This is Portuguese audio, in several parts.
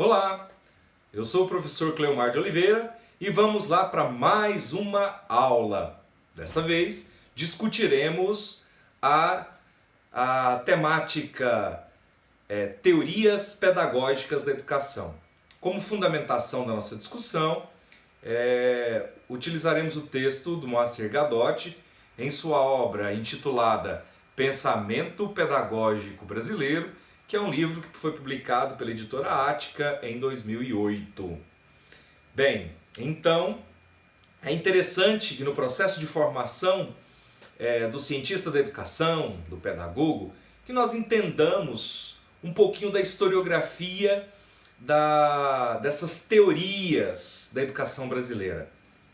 Olá, eu sou o professor Cleomar de Oliveira e vamos lá para mais uma aula. Desta vez discutiremos a temática Teorias Pedagógicas da Educação. Como fundamentação da nossa discussão, utilizaremos o texto do Moacir Gadotti em sua obra intitulada Pensamento Pedagógico Brasileiro, que é um livro que foi publicado pela editora Ática em 2008. Bem, então é interessante que no processo de formação do cientista da educação, do pedagogo, que nós entendamos um pouquinho da historiografia dessas teorias da educação brasileira.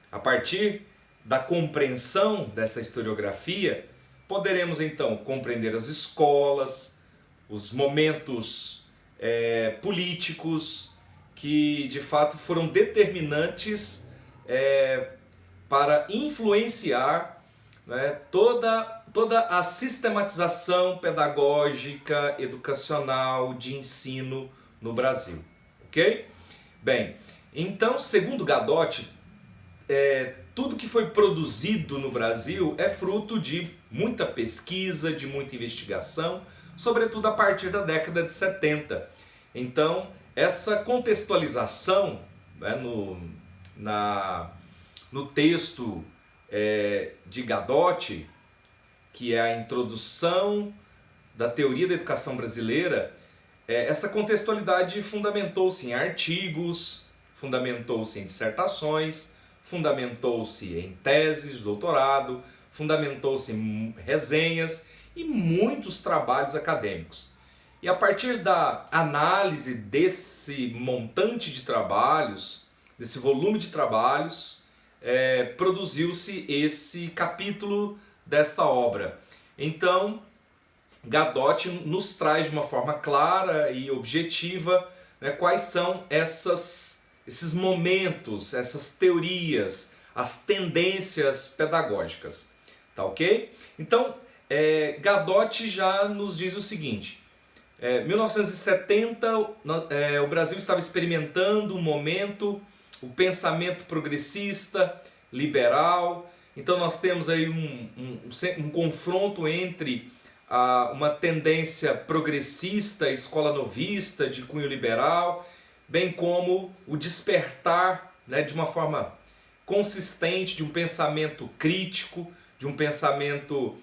A partir da compreensão dessa historiografia, poderemos então compreender as escolas, os momentos políticos que de fato foram determinantes para influenciar, né, toda a sistematização pedagógica, educacional, de ensino no Brasil. Ok? Bem, então, segundo Gadotti, tudo que foi produzido no Brasil é fruto de muita pesquisa, de muita investigação, sobretudo a partir da década de 70. Então, essa contextualização, né, no texto de Gadotti, que é a introdução da teoria da educação brasileira, essa contextualidade fundamentou-se em artigos, fundamentou-se em dissertações, fundamentou-se em teses de doutorado, fundamentou-se em resenhas e muitos trabalhos acadêmicos. E a partir da análise desse montante de trabalhos, desse volume de trabalhos, produziu-se esse capítulo desta obra. Então, Gadotti nos traz de uma forma clara e objetiva, né, quais são esses momentos, essas teorias, as tendências pedagógicas. Tá ok? Então, Gadotti já nos diz o seguinte: 1970, o Brasil estava experimentando um momento, o pensamento progressista, liberal. Então nós temos aí um confronto entre uma tendência progressista, escola novista, de cunho liberal, bem como o despertar, né, de uma forma consistente de um pensamento crítico, de um pensamento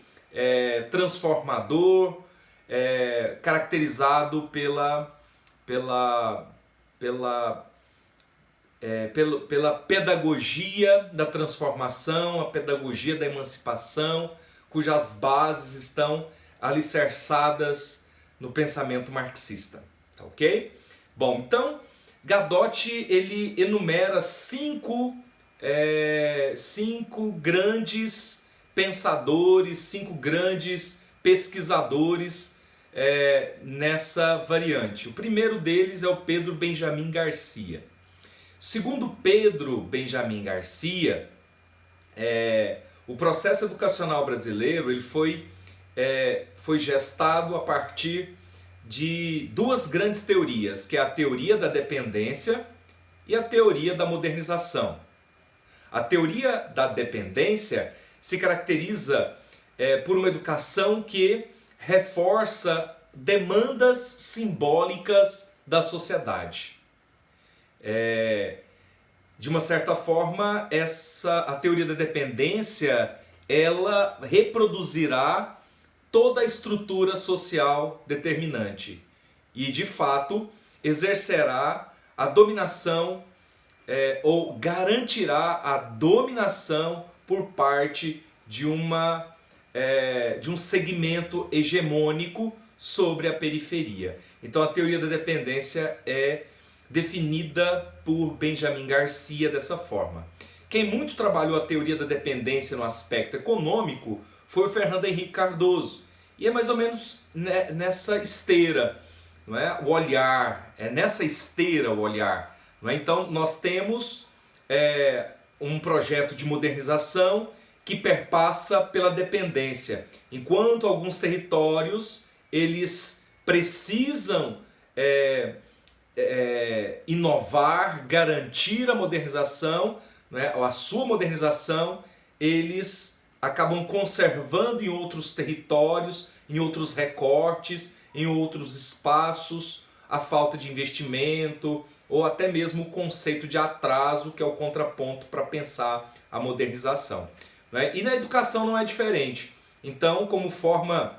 transformador, caracterizado pela pedagogia da transformação, a pedagogia da emancipação, cujas bases estão alicerçadas no pensamento marxista. Tá ok? Bom, então Gadotti ele enumera cinco grandes pensadores, cinco grandes pesquisadores nessa variante. O primeiro deles é o Pedro Benjamin Garcia. Segundo Pedro Benjamin Garcia, o processo educacional brasileiro ele foi gestado a partir de duas grandes teorias, que é a teoria da dependência e a teoria da modernização. A teoria da dependência se caracteriza por uma educação que reforça demandas simbólicas da sociedade. De uma certa forma, a teoria da dependência ela reproduzirá toda a estrutura social determinante e, de fato, exercerá a dominação ou garantirá a dominação por parte de um segmento hegemônico sobre a periferia. Então, a teoria da dependência é definida por Benjamin Garcia dessa forma. Quem muito trabalhou a teoria da dependência no aspecto econômico foi o Fernando Henrique Cardoso. E é mais ou menos nessa esteira, não é? O olhar, nessa esteira o olhar. Não é? Então nós temos um projeto de modernização que perpassa pela dependência. Enquanto alguns territórios eles precisam inovar, garantir a modernização, né, a sua modernização, eles acabam conservando em outros territórios, em outros recortes, em outros espaços, a falta de investimento ou até mesmo o conceito de atraso, que é o contraponto para pensar a modernização, né? E na educação não é diferente. Então, como forma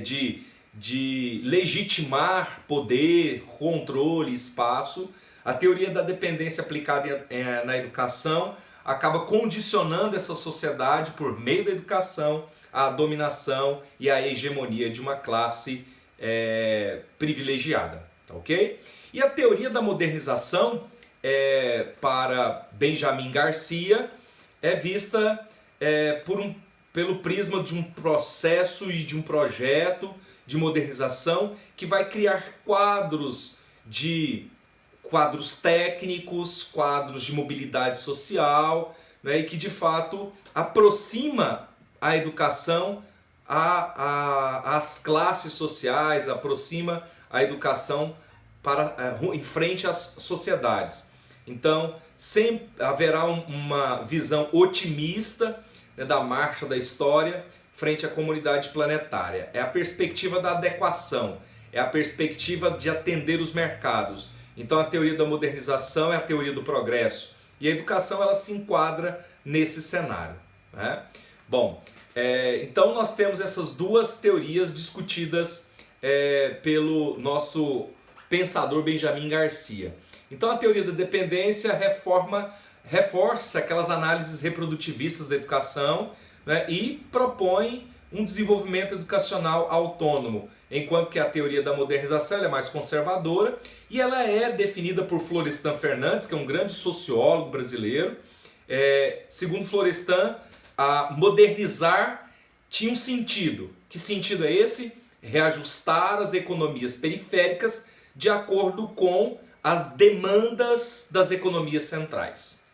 de legitimar poder, controle, espaço, a teoria da dependência aplicada na educação acaba condicionando essa sociedade por meio da educação à dominação e à hegemonia de uma classe privilegiada, tá ok? E a teoria da modernização, para Benjamin Garcia, é vista pelo prisma de um processo e de um projeto de modernização que vai criar quadros técnicos, quadros de mobilidade social, né, e que de fato aproxima a educação às classes sociais, aproxima a educação em frente às sociedades. Então, sempre haverá uma visão otimista, né, da marcha da história frente à comunidade planetária. É a perspectiva da adequação, é a perspectiva de atender os mercados. Então a teoria da modernização é a teoria do progresso. E a educação ela se enquadra nesse cenário, né? Bom, então nós temos essas duas teorias discutidas pelo nosso pensador Benjamin Garcia. Então a teoria da dependência reforça aquelas análises reprodutivistas da educação, né, e propõe um desenvolvimento educacional autônomo, enquanto que a teoria da modernização ela é mais conservadora e ela é definida por Florestan Fernandes, que é um grande sociólogo brasileiro. Segundo Florestan, modernizar tinha um sentido. Que sentido é esse? Reajustar as economias periféricas de acordo com as demandas das economias centrais.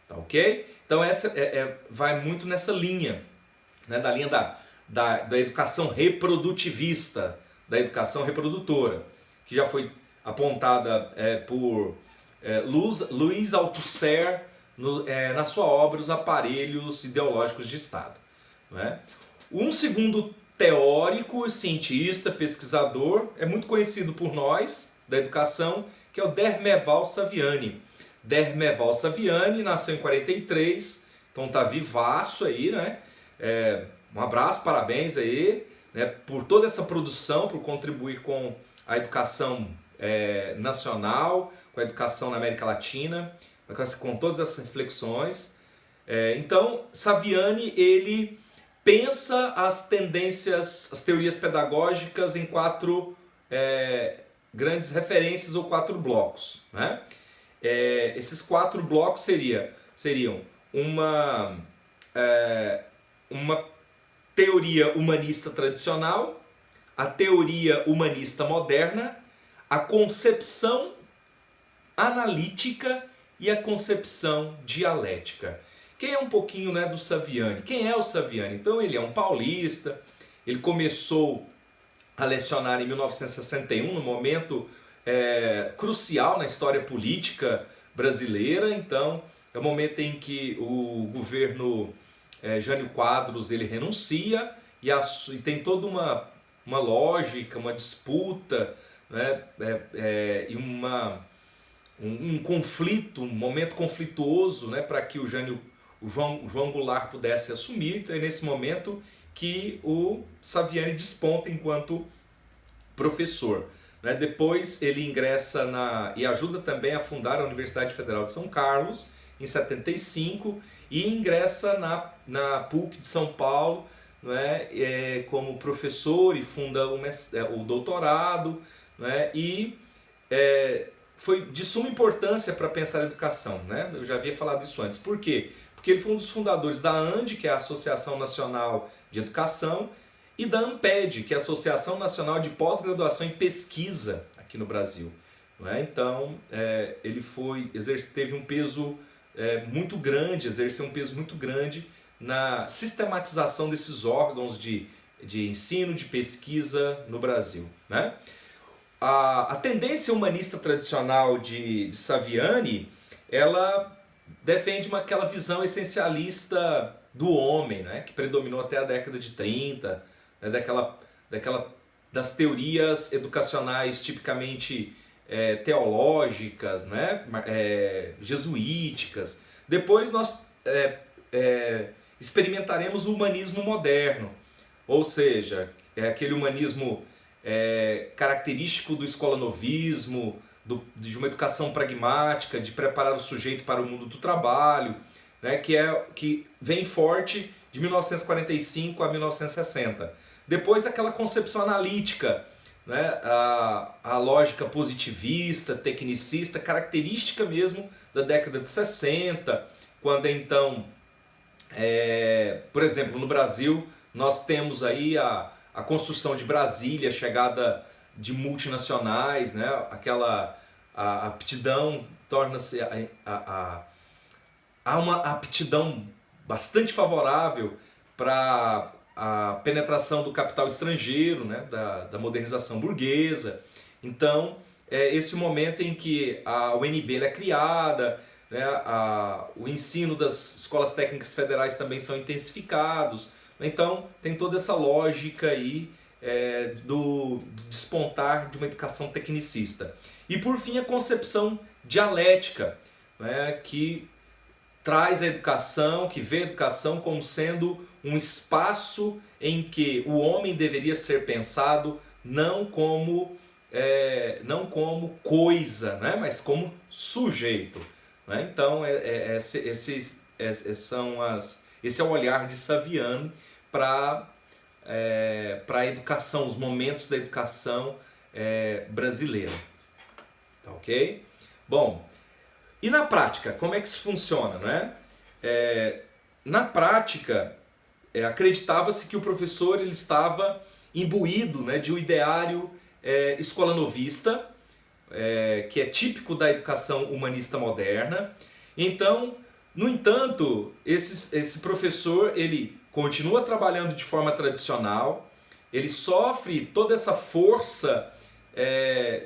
Tá ok? Então essa vai muito nessa linha, né, da linha da educação reprodutivista, da educação reprodutora, que já foi apontada por Louis Althusser na sua obra Os Aparelhos Ideológicos de Estado, né? Um segundo teórico, cientista, pesquisador, é muito conhecido por nós, da educação, que é o Dermeval Saviani. Dermeval Saviani nasceu em 43, então tá vivaço aí, né? Um abraço, parabéns aí, né, por toda essa produção, por contribuir com a educação nacional, com a educação na América Latina, com todas essas reflexões. Então, Saviani, ele pensa as tendências, as teorias pedagógicas em 4 grandes referências ou 4 blocos, né? Esses 4 blocos seriam uma teoria humanista tradicional, a teoria humanista moderna, a concepção analítica e a concepção dialética. Quem é um pouquinho, né, do Saviani? Quem é o Saviani? Então ele é um paulista, ele começou a lecionar em 1961, num momento crucial na história política brasileira. Então é o momento em que o governo Jânio Quadros ele renuncia e tem toda uma lógica, uma disputa, né, e um conflito, um momento conflituoso, né, para que o João Goulart pudesse assumir. Então é nesse momento que o Saviani desponta enquanto professor, né? Depois ele ingressa e ajuda também a fundar a Universidade Federal de São Carlos em 75 e ingressa na PUC de São Paulo, né, como professor e funda o doutorado, né, e foi de suma importância para pensar a educação, né? Eu já havia falado isso antes. Por quê? Porque ele foi um dos fundadores da ANDE, que é a Associação Nacional de Educação, e da ANPED, que é a Associação Nacional de Pós-Graduação em Pesquisa aqui no Brasil. Não é? Então, ele teve um peso muito grande, exerceu um peso muito grande na sistematização desses órgãos de ensino, de pesquisa no Brasil, né? a tendência humanista tradicional de Saviani, ela defende aquela visão essencialista do homem, né, que predominou até a década de 30, né, das teorias educacionais tipicamente teológicas, né, jesuíticas. Depois nós experimentaremos o humanismo moderno, ou seja, aquele humanismo característico do escolanovismo, de uma educação pragmática, de preparar o sujeito para o mundo do trabalho, né, que vem forte de 1945 a 1960. Depois aquela concepção analítica, né, a lógica positivista, tecnicista, característica mesmo da década de 60, quando então, por exemplo, no Brasil, nós temos aí a construção de Brasília, a chegada de multinacionais, né, a aptidão torna-se há uma aptidão bastante favorável para a penetração do capital estrangeiro, né, da modernização burguesa. Então, esse momento em que a UNB é criada, né, o ensino das escolas técnicas federais também são intensificados. Então, tem toda essa lógica aí do despontar de uma educação tecnicista. E, por fim, a concepção dialética, né, que traz a educação, que vê a educação como sendo um espaço em que o homem deveria ser pensado não como coisa, né, mas como sujeito. Né? Então, esse é o olhar de Saviani para a educação, os momentos da educação brasileira. Tá ok? Bom, e na prática, como é que isso funciona, né? Na prática, acreditava-se que o professor ele estava imbuído, né, de um ideário escolanovista, que é típico da educação humanista moderna. Então, no entanto, esse professor ele continua trabalhando de forma tradicional, ele sofre toda essa força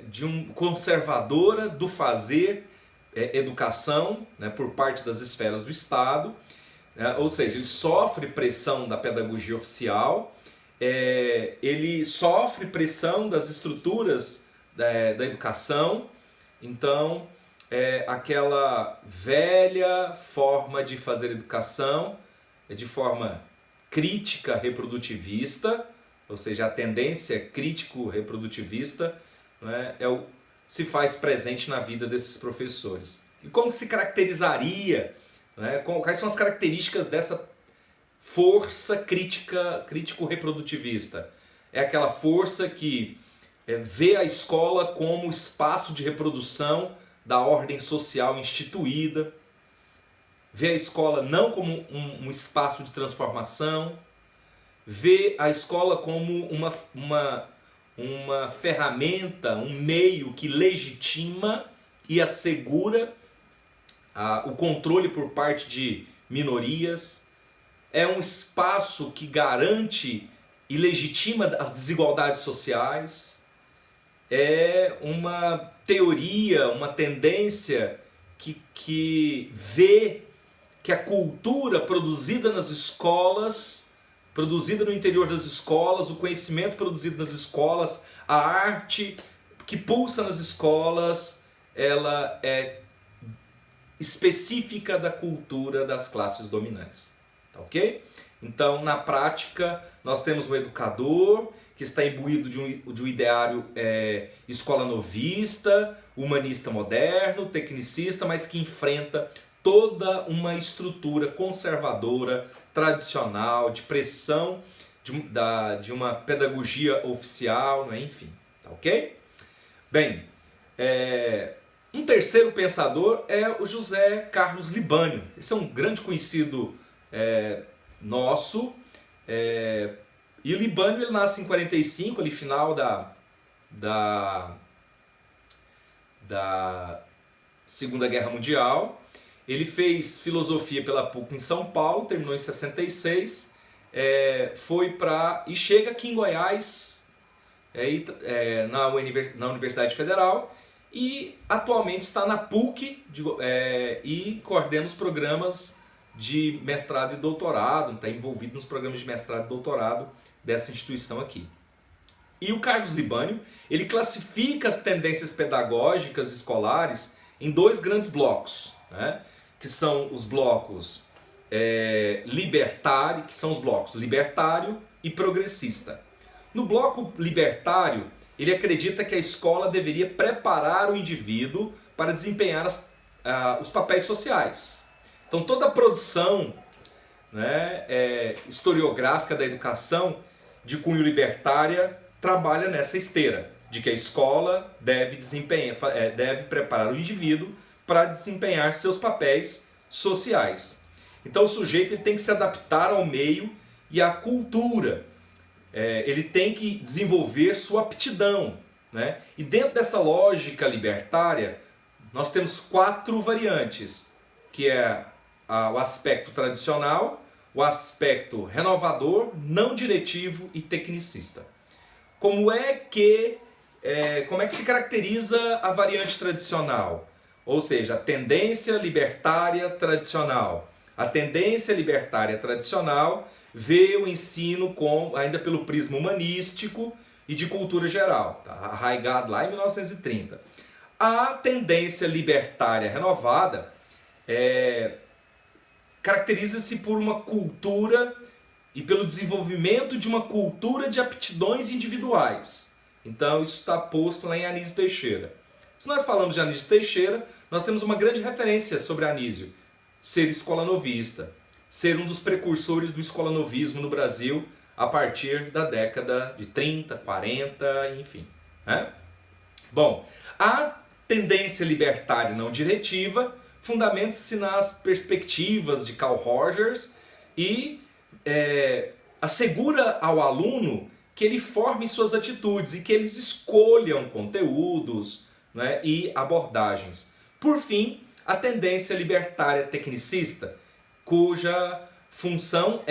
de conservadora do fazer educação, né, por parte das esferas do Estado, ou seja, ele sofre pressão da pedagogia oficial, ele sofre pressão das estruturas da educação. Então, aquela velha forma de fazer educação de forma crítica reprodutivista, ou seja, a tendência crítico-reprodutivista, né, se faz presente na vida desses professores. E como se caracterizaria, né, quais são as características dessa força crítico-reprodutivista? É aquela força que vê a escola como espaço de reprodução da ordem social instituída, vê a escola não como um espaço de transformação, vê a escola como uma ferramenta, um meio que legitima e assegura o controle por parte de minorias, é um espaço que garante e legitima as desigualdades sociais, é uma teoria, uma tendência que vê que a cultura produzida nas escolas, produzida no interior das escolas, o conhecimento produzido nas escolas, a arte que pulsa nas escolas, ela é específica da cultura das classes dominantes. Tá ok? Então, na prática, nós temos um educador que está imbuído de um ideário escolanovista, humanista moderno, tecnicista, mas que enfrenta toda uma estrutura conservadora, tradicional, de pressão de uma pedagogia oficial, né? Enfim, tá ok? Bem, um terceiro pensador é o José Carlos Libânio. Esse é um grande conhecido nosso. E o Libânio ele nasce em 45, ali final da Segunda Guerra Mundial. Ele fez filosofia pela PUC em São Paulo, terminou em 66, e chega aqui em Goiás na Universidade Federal e atualmente está na PUC e coordena os programas de mestrado e doutorado, está envolvido nos programas de mestrado e doutorado dessa instituição aqui. E o Carlos Libânio, ele classifica as tendências pedagógicas escolares em dois grandes blocos, né? Que são os blocos libertário, que são os blocos libertário e progressista. No bloco libertário, ele acredita que a escola deveria preparar o indivíduo para desempenhar os papéis sociais. Então toda a produção, né, historiográfica da educação de cunho libertária trabalha nessa esteira, de que a escola deve preparar o indivíduo para desempenhar seus papéis sociais. Então o sujeito ele tem que se adaptar ao meio e à cultura. Ele tem que desenvolver sua aptidão, né? E dentro dessa lógica libertária, nós temos 4 variantes, que é o aspecto tradicional, o aspecto renovador, não diretivo e tecnicista. Como é que se caracteriza a variante tradicional? Ou seja, a tendência libertária tradicional. A tendência libertária tradicional vê o ensino ainda pelo prisma humanístico e de cultura geral, tá? Arraigado lá em 1930. A tendência libertária renovada caracteriza-se por uma cultura e pelo desenvolvimento de uma cultura de aptidões individuais. Então isso está posto lá em Anísio Teixeira. Se nós falamos de Anísio Teixeira, nós temos uma grande referência sobre Anísio. Ser escolanovista, ser um dos precursores do escolanovismo no Brasil a partir da década de 30, 40, enfim. Né? Bom, a tendência libertária não diretiva fundamenta-se nas perspectivas de Carl Rogers e assegura ao aluno que ele forme suas atitudes e que eles escolham conteúdos, né, e abordagens. Por fim, a tendência libertária tecnicista, cuja função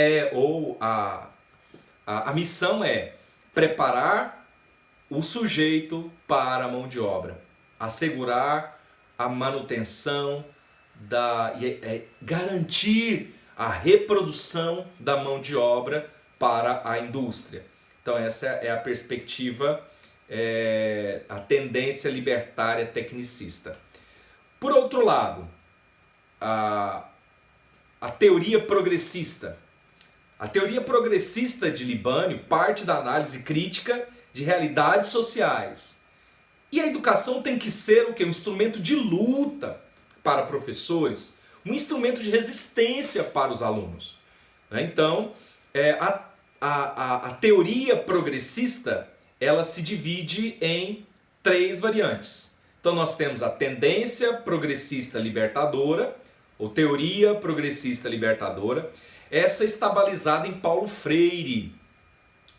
a missão é preparar o sujeito para a mão de obra, assegurar a manutenção, garantir a reprodução da mão de obra para a indústria. Então essa é a perspectiva, a tendência libertária tecnicista. Por outro lado, a teoria progressista. A teoria progressista de Libânio parte da análise crítica de realidades sociais. E a educação tem que ser o quê? Um instrumento de luta para professores, um instrumento de resistência para os alunos. Então, a teoria progressista, ela se divide em 3 variantes. Então nós temos a tendência progressista libertadora, ou teoria progressista libertadora. Essa está balizada em Paulo Freire.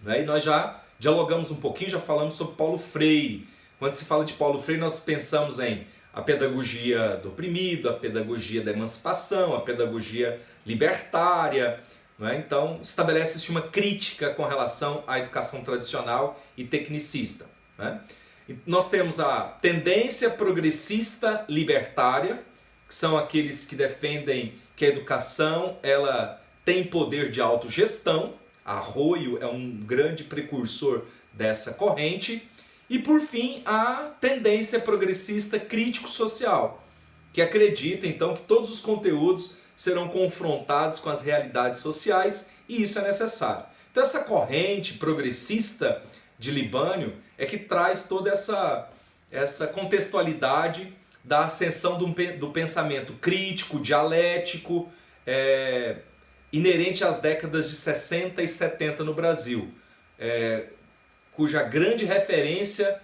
Né? E nós já dialogamos um pouquinho, já falamos sobre Paulo Freire. Quando se fala de Paulo Freire, nós pensamos em a pedagogia do oprimido, a pedagogia da emancipação, a pedagogia libertária. Né? Então, estabelece-se uma crítica com relação à educação tradicional e tecnicista. Né? E nós temos a tendência progressista libertária, que são aqueles que defendem que a educação ela tem poder de autogestão. Arroio é um grande precursor dessa corrente. E por fim, a tendência progressista crítico-social, que acredita então que todos os conteúdos serão confrontados com as realidades sociais e isso é necessário. Então essa corrente progressista de Libânio é que traz toda essa contextualidade da ascensão do pensamento crítico, dialético, inerente às décadas de 60 e 70 no Brasil, cuja grande referência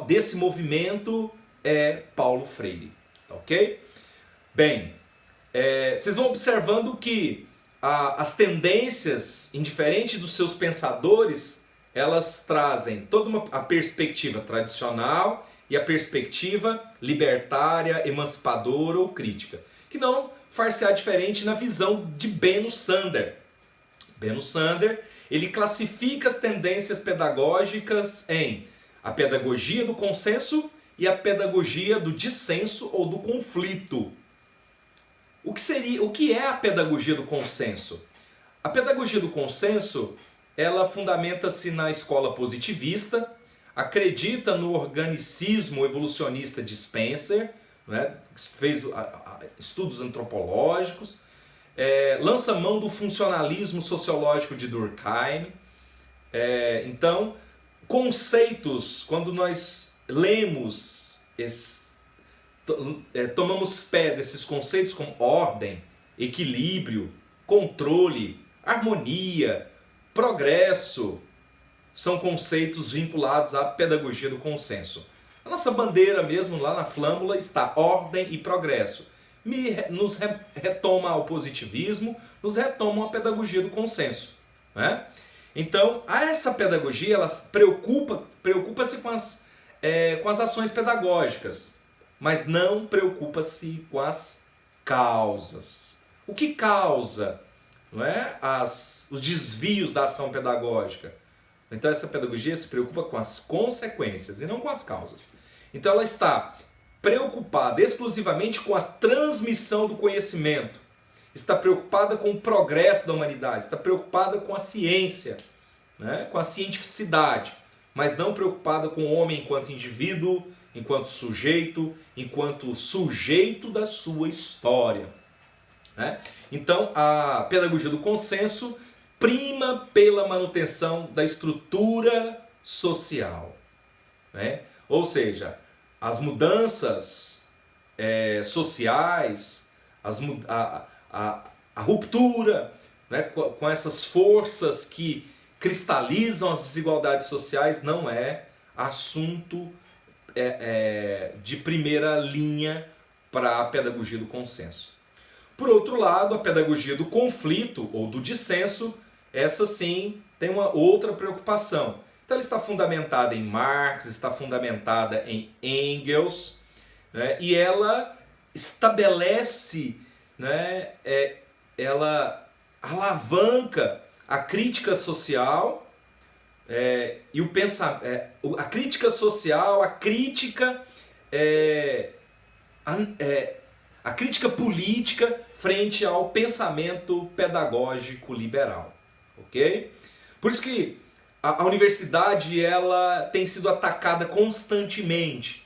desse movimento é Paulo Freire. Tá, ok? Bem, vocês vão observando que as tendências, indiferente dos seus pensadores, elas trazem toda a perspectiva tradicional e a perspectiva libertária, emancipadora ou crítica, que não far-se-á diferente na visão de Benno Sander. Benno Sander, ele classifica as tendências pedagógicas em a pedagogia do consenso e a pedagogia do dissenso ou do conflito. O que é a pedagogia do consenso? A pedagogia do consenso, ela fundamenta-se na escola positivista, acredita no organicismo evolucionista de Spencer, né, fez estudos antropológicos, lança mão do funcionalismo sociológico de Durkheim. Então, conceitos, quando nós lemos, tomamos pé desses conceitos como ordem, equilíbrio, controle, harmonia, progresso, são conceitos vinculados à pedagogia do consenso. A nossa bandeira mesmo lá na flâmula está ordem e progresso. Nos retoma ao positivismo, nos retoma a pedagogia do consenso, né? Então, essa pedagogia ela preocupa-se com as ações pedagógicas, mas não preocupa-se com as causas. O que causa, não é, os desvios da ação pedagógica? Então essa pedagogia se preocupa com as consequências e não com as causas. Então ela está preocupada exclusivamente com a transmissão do conhecimento, está preocupada com o progresso da humanidade, está preocupada com a ciência, né? Com a cientificidade, mas não preocupada com o homem enquanto indivíduo, enquanto sujeito da sua história, né? Então a pedagogia do consenso prima pela manutenção da estrutura social, né? Ou seja, as mudanças sociais, a ruptura, né, com essas forças que cristalizam as desigualdades sociais não é assunto de primeira linha para a pedagogia do consenso. Por outro lado, a pedagogia do conflito ou do dissenso, essa sim tem uma outra preocupação. Então ela está fundamentada em Marx, está fundamentada em Engels, né, e ela estabelece, né, ela alavanca a crítica social e o a crítica social, a crítica política frente ao pensamento pedagógico liberal, ok? Por isso que a universidade ela tem sido atacada constantemente,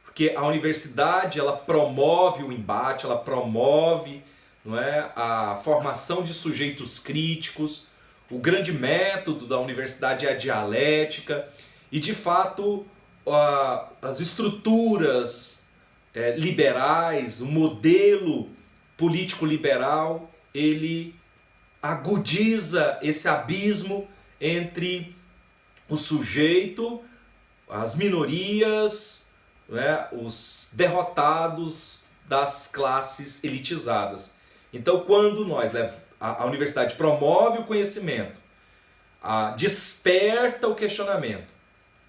porque a universidade ela promove o embate, ela promove, não é, a formação de sujeitos críticos. O grande método da universidade é a dialética e, de fato, as estruturas liberais, o modelo político liberal, ele agudiza esse abismo entre o sujeito, as minorias, né, os derrotados das classes elitizadas. Então, quando a universidade promove o conhecimento, desperta o questionamento,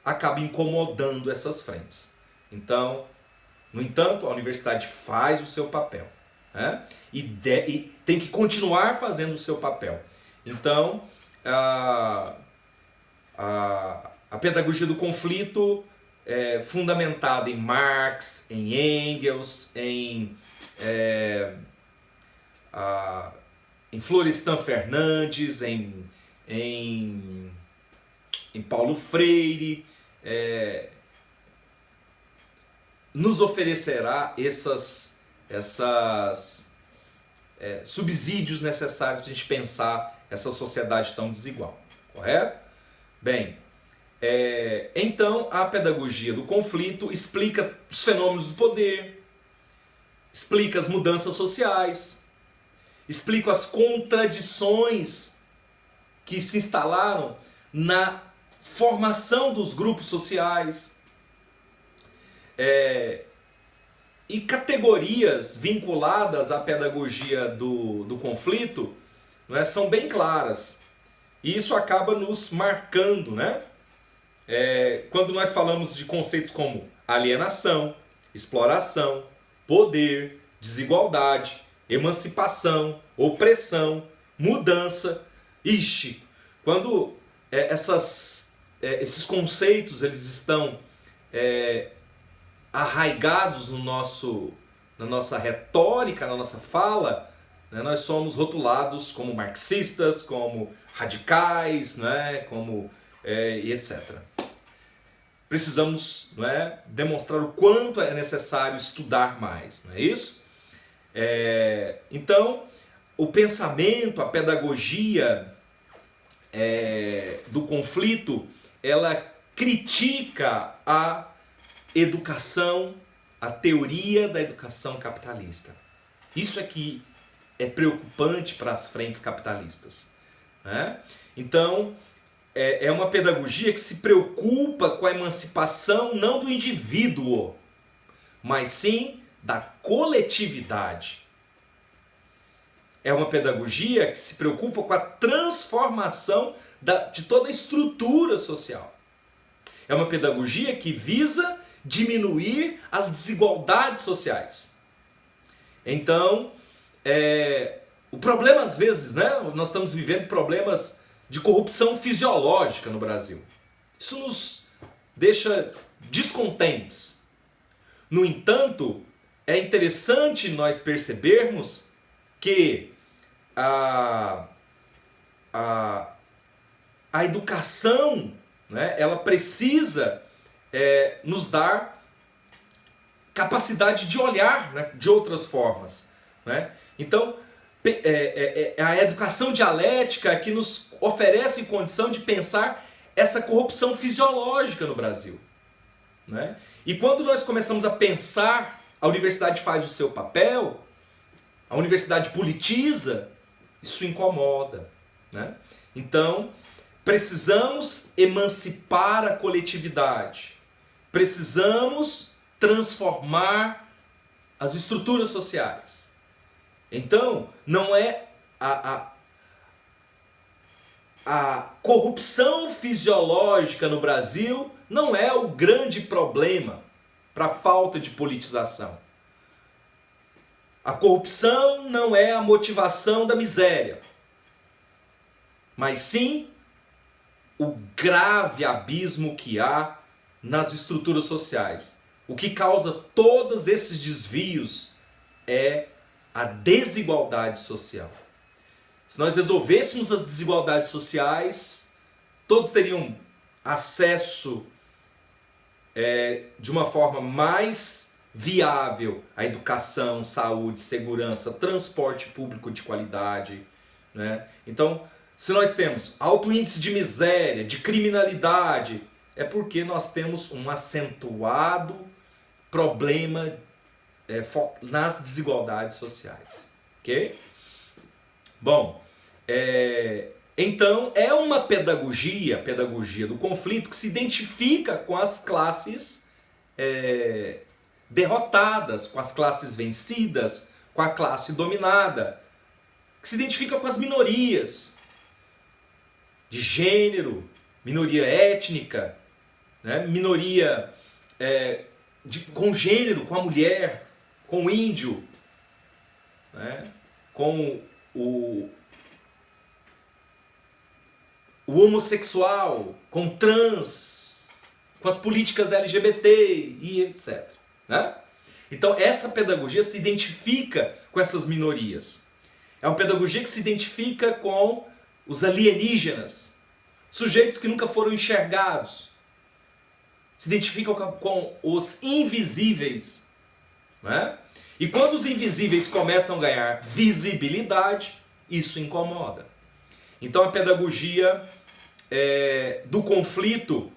acaba incomodando essas frentes. Então, no entanto, a universidade faz o seu papel, né? E tem que continuar fazendo o seu papel. Então, a pedagogia do conflito é fundamentada em Marx, em Engels, em Florestan Fernandes, em Paulo Freire, nos oferecerá esses subsídios necessários para a gente pensar essa sociedade tão desigual, correto? Bem, então a pedagogia do conflito explica os fenômenos do poder, explica as mudanças sociais, explica as contradições que se instalaram na formação dos grupos sociais, e categorias vinculadas à pedagogia do conflito, né, são bem claras. E isso acaba nos marcando, né? Quando nós falamos de conceitos como alienação, exploração, poder, desigualdade, emancipação, opressão, mudança Ixi, quando esses conceitos eles estão arraigados na nossa retórica, na nossa fala, né, nós somos rotulados como marxistas, como radicais, né, e etc. Precisamos, né, demonstrar o quanto é necessário estudar mais, não é isso? Então, o pensamento, a pedagogia do conflito, ela critica a educação, a teoria da educação capitalista. Isso é que é preocupante para as frentes capitalistas, né? Então, é uma pedagogia que se preocupa com a emancipação não do indivíduo, mas sim da coletividade. É uma pedagogia que se preocupa com a transformação de toda a estrutura social. É uma pedagogia que visa diminuir as desigualdades sociais. Então, o problema às vezes, né, nós estamos vivendo problemas de corrupção fisiológica no Brasil. Isso nos deixa descontentes. No entanto, é interessante nós percebermos que a educação, né, ela precisa nos dar capacidade de olhar, né, de outras formas, né? Então, a educação dialética que nos oferece condição de pensar essa corrupção fisiológica no Brasil, né? E quando nós começamos a pensar, a universidade faz o seu papel, a universidade politiza, isso incomoda, né? Então, precisamos emancipar a coletividade, precisamos transformar as estruturas sociais. Então, não é a corrupção fisiológica no Brasil não é o grande problema para a falta de politização. A corrupção não é a motivação da miséria, mas sim o grave abismo que há nas estruturas sociais. O que causa todos esses desvios é a desigualdade social. Se nós resolvêssemos as desigualdades sociais, todos teriam acesso de uma forma mais viável à educação, saúde, segurança, transporte público de qualidade, né? Então, se nós temos alto índice de miséria, de criminalidade, é porque nós temos um acentuado problema nas desigualdades sociais. Ok? Bom, então é uma pedagogia do conflito, que se identifica com as classes derrotadas, com as classes vencidas, com a classe dominada, que se identifica com as minorias de gênero, minoria étnica, né? Minoria com gênero, com a mulher, com o índio, né? Com o homossexual, com trans, com as políticas LGBT e etc. Né? Então essa pedagogia se identifica com essas minorias. É uma pedagogia que se identifica com os alienígenas, sujeitos que nunca foram enxergados. Se identificam com os invisíveis. Né? E quando os invisíveis começam a ganhar visibilidade, isso incomoda. Então a pedagogia do conflito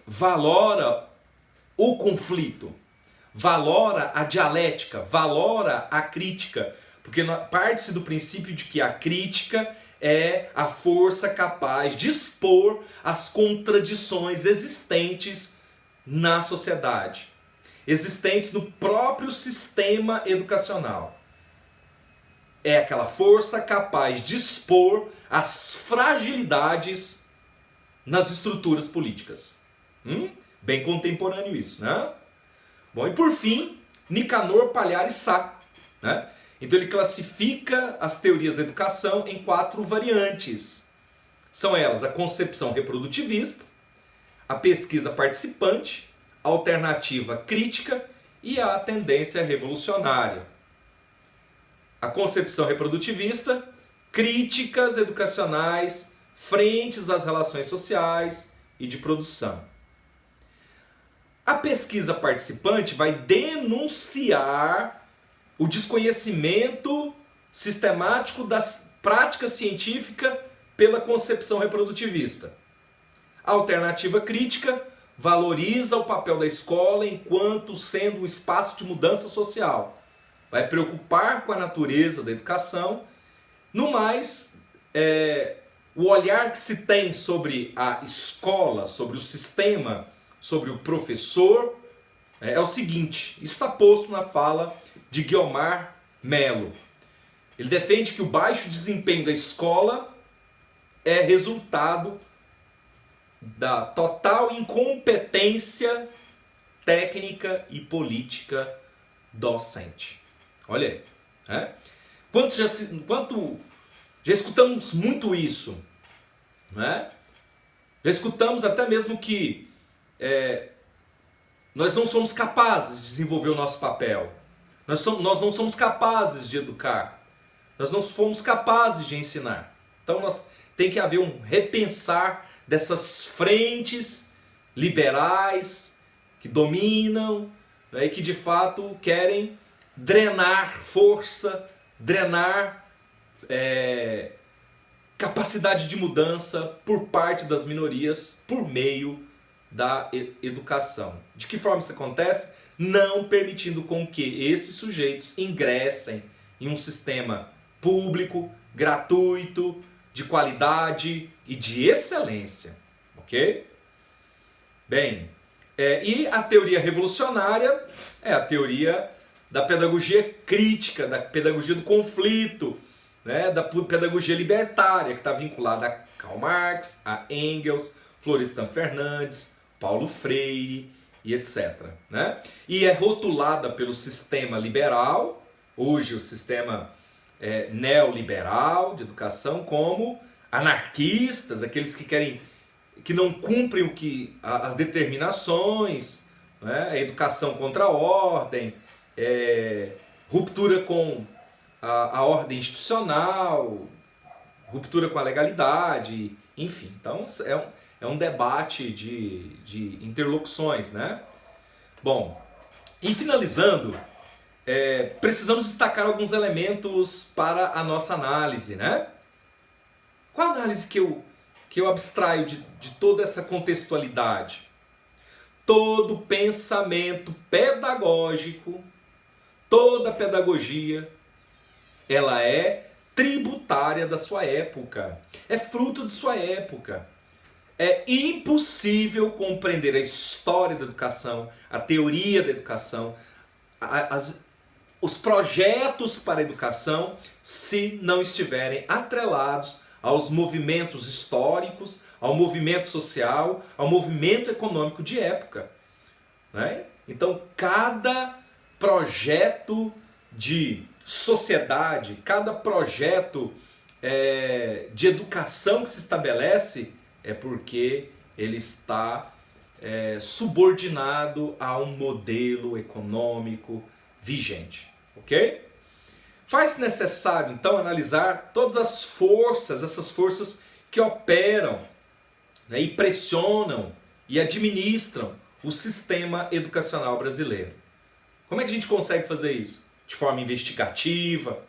valora o conflito, valora a dialética, valora a crítica, porque parte-se do princípio de que a crítica é a força capaz de expor as contradições existentes na sociedade, existentes no próprio sistema educacional. É aquela força capaz de expor as fragilidades nas estruturas políticas. Bem contemporâneo isso, né? Bom, e por fim, Nicanor Palhares Sá, né? Então ele classifica as teorias da educação em 4 variantes. São elas a concepção reprodutivista, a pesquisa participante, a alternativa crítica e a tendência revolucionária. A concepção reprodutivista, críticas educacionais, frentes às relações sociais e de produção. A pesquisa participante vai denunciar o desconhecimento sistemático das práticas científicas pela concepção reprodutivista. A alternativa crítica valoriza o papel da escola enquanto sendo um espaço de mudança social. Vai preocupar com a natureza da educação. No mais, o olhar que se tem sobre a escola, sobre o sistema, sobre o professor, é o seguinte: isso está posto na fala de Guiomar Mello. Ele defende que o baixo desempenho da escola é resultado da total incompetência técnica e política docente. Olha aí. Quanto já escutamos muito isso, né? Já escutamos até mesmo que nós não somos capazes de desenvolver o nosso papel. Nós não somos capazes de educar. Nós não fomos capazes de ensinar. Então tem que haver um repensar dessas frentes liberais que dominam, né, e que de fato querem drenar força, drenar capacidade de mudança por parte das minorias por meio da educação. De que forma isso acontece? Não permitindo com que esses sujeitos ingressem em um sistema público, gratuito, de qualidade e de excelência. Ok? Bem, e a teoria revolucionária é a teoria da pedagogia crítica, da pedagogia do conflito, né, da pedagogia libertária, que está vinculada a Karl Marx, a Engels, Florestan Fernandes, Paulo Freire e etc. Né? E é rotulada pelo sistema liberal, hoje o sistema neoliberal de educação, como anarquistas, aqueles que não cumprem as determinações, né? A educação contra a ordem, ruptura com a ordem institucional, ruptura com a legalidade, enfim. Então é um debate de interlocuções, né? Bom, e finalizando, precisamos destacar alguns elementos para a nossa análise, né? Qual a análise que eu abstraio de toda essa contextualidade? Todo pensamento pedagógico, toda pedagogia, ela é tributária da sua época, é fruto de sua época. É impossível compreender a história da educação, a teoria da educação, os projetos para a educação, se não estiverem atrelados aos movimentos históricos, ao movimento social, ao movimento econômico de época. Né? Então, cada projeto de sociedade, cada projeto de educação que se estabelece é porque ele está subordinado a um modelo econômico vigente. Ok? Faz-se necessário, então, analisar todas as forças, essas forças que operam, né, e pressionam e administram o sistema educacional brasileiro. Como é que a gente consegue fazer isso? De forma investigativa,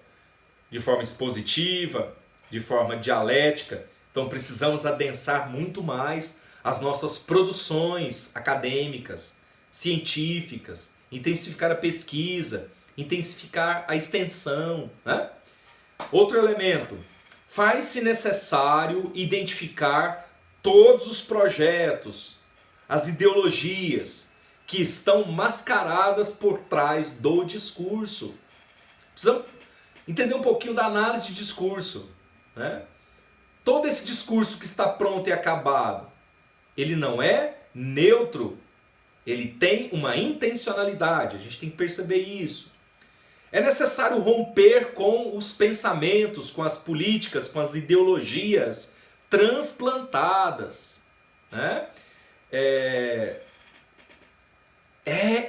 de forma expositiva, de forma dialética. Então precisamos adensar muito mais as nossas produções acadêmicas, científicas, intensificar a pesquisa, intensificar a extensão. Né? Outro elemento, faz-se necessário identificar todos os projetos, as ideologias que estão mascaradas por trás do discurso. Precisamos entender um pouquinho da análise de discurso. Né? Todo esse discurso que está pronto e acabado, ele não é neutro, ele tem uma intencionalidade, a gente tem que perceber isso. É necessário romper com os pensamentos, com as políticas, com as ideologias transplantadas, né?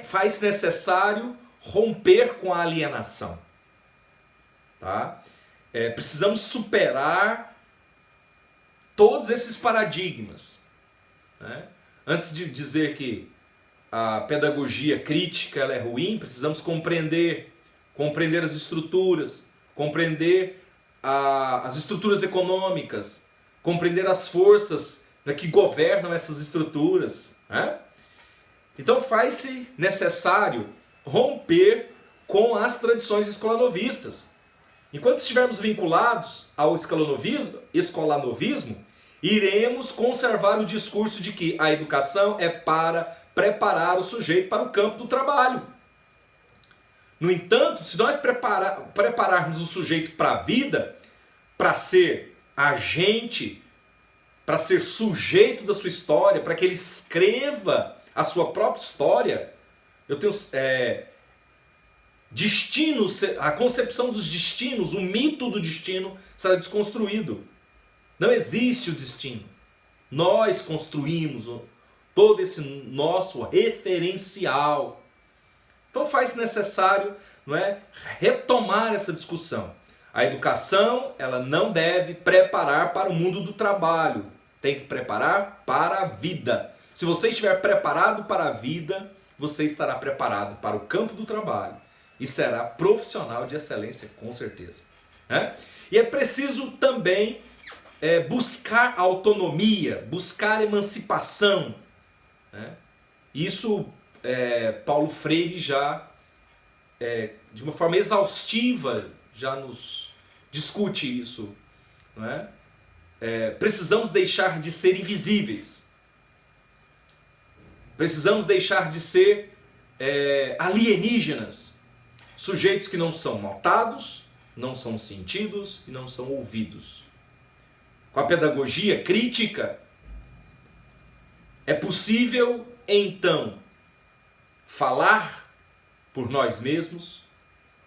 Faz necessário romper com a alienação, tá? Precisamos superar todos esses paradigmas, né? Antes de dizer que a pedagogia crítica ela é ruim, precisamos compreender as estruturas, compreender as estruturas econômicas, compreender as forças, né, que governam essas estruturas, né? Então faz-se necessário romper com as escolanovistas. Enquanto estivermos vinculados ao escolanovismo, iremos conservar o discurso de que a educação é para preparar o sujeito para o campo do trabalho. No entanto, se nós prepararmos o sujeito para a vida, para ser agente, para ser sujeito da sua história, para que ele escreva a sua própria história, eu tenho destinos, a concepção dos destinos, o mito do destino será desconstruído. Não existe o destino. Nós construímos todo esse nosso referencial. Então faz necessário, não é, retomar essa discussão. A educação ela não deve preparar para o mundo do trabalho. Tem que preparar para a vida. Se você estiver preparado para a vida, você estará preparado para o campo do trabalho. E será profissional de excelência, com certeza. Né? E é preciso também buscar autonomia, buscar emancipação. Né? Isso Paulo Freire já, de uma forma exaustiva, já nos discute isso. Não é? Precisamos deixar de ser invisíveis. Precisamos deixar de ser alienígenas. Sujeitos que não são notados, não são sentidos e não são ouvidos. Com a pedagogia crítica, é possível, então, falar por nós mesmos,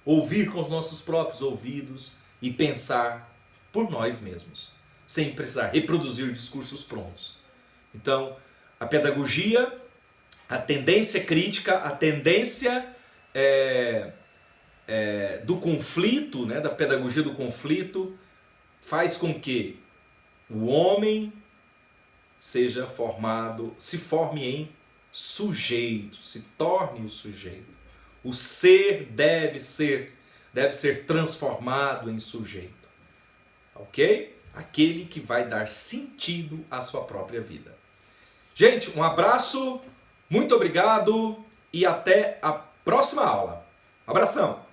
ouvir com os nossos próprios ouvidos e pensar por nós mesmos, sem precisar reproduzir discursos prontos. Então, a pedagogia, a tendência crítica, a tendência do conflito, né, da pedagogia do conflito, faz com que o homem seja formado, se forme em sujeito, se torne o sujeito. O ser deve ser transformado em sujeito. Ok? Aquele que vai dar sentido à sua própria vida. Gente, um abraço, muito obrigado e até a próxima aula. Abração!